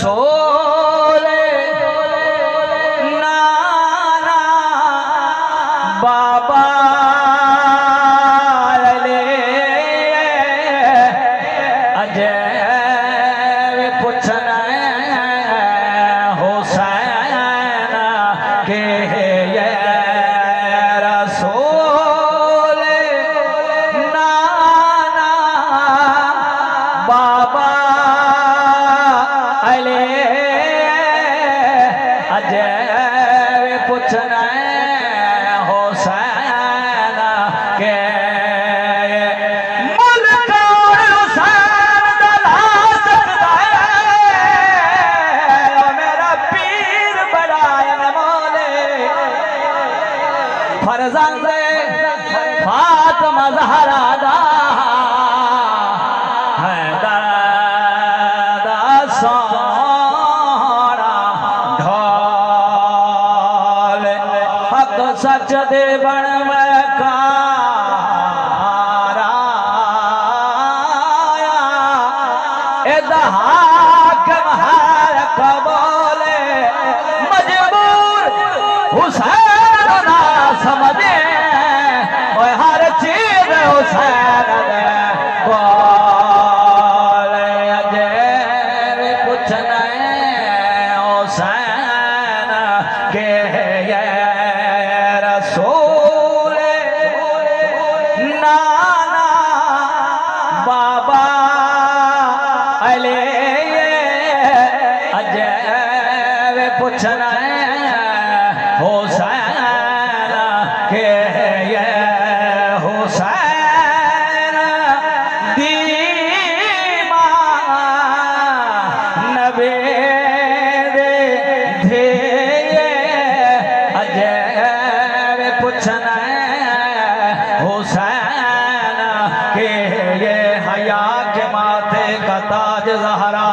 रसूल नाना बाबा अजय पूछना हुसैन के ये रसूल नाना बाबा अजय पूछना हुसैन के मुल्क हुसैन मेरा पीर बड़ायन मोले फरजंद फातिमा ज़हरा दा सच दे बन हाकिम है कबोले मजबूर हुसैन ना समझे हर चीज हुसैन बोले अजय पूछना हुसैन के रसूल नाना बाबा अजय पूछना हुसैन के ये हुसैन दीमा नबी दे अजय पूछना हुसैन के ये हया के माथे का ताज ज़हरा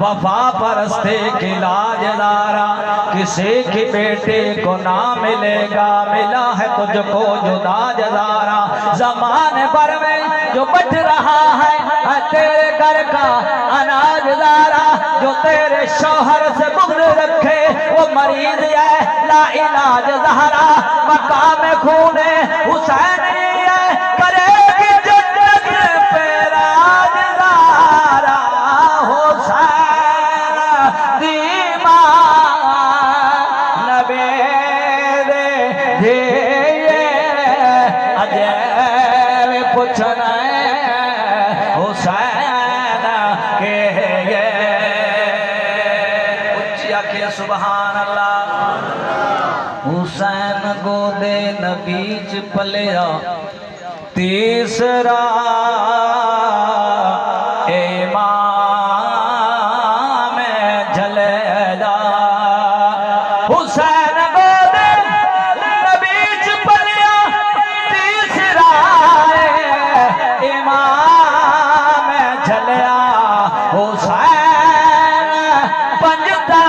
वफा परस्ते की लाजदारा किसी की बेटे को ना मिलेगा मिला है तुझको जुदा जदारा ज़माने भर में जो बच रहा है तेरे घर का अनाज दारा जो तेरे शौहर से बुग़्ज़ रखे वो मरीज है ला इलाज ज़हरा मकाम खूने हुसैन है करेगी जन्नत पे राज ज़हरा हुसैन दीमा नबी दे अजय पूछना हुसैन के ये उच्चिया के सुभान अल्लाह हुसैन गोदे नबीज पलिया तीसरा इमाम जलेला हुसैन गोदे नबीज पलिया तीसरा इमाम जलेला हुसैन पंजता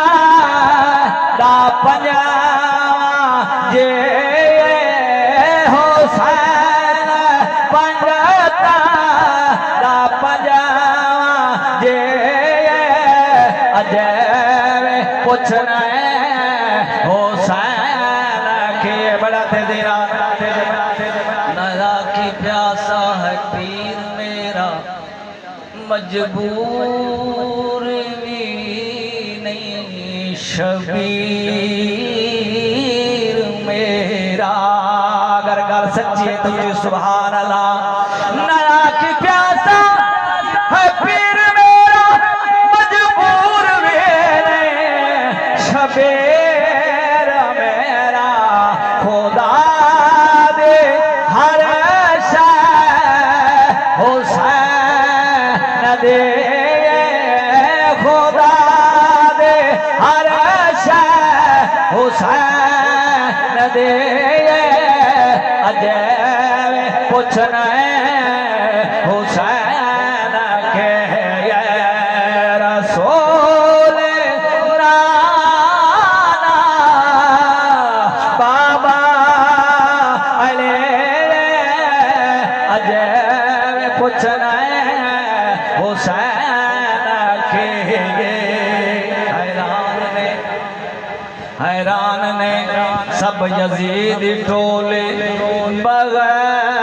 दा पंजा ये हुसैन पंजता दा पंजा ये अजय पूछना हुसैन के बड़ा तेरा नया की प्यासा है पीर मेरा मजबूर भी नहीं शबीर मेरा अगर घर सच्ची है तो सुभान अल्लाह नया की प्यासा है पीर मेरा मजबूर भी नहीं शबीर मेरा खुदा दे हर शय हुसैन दे खुदा दे हर शय हुसैन दे अजय पूछना हुसैन के रसूल नाना बाबा अजय पूछना हुसैन के सब यजीद टोले बगैर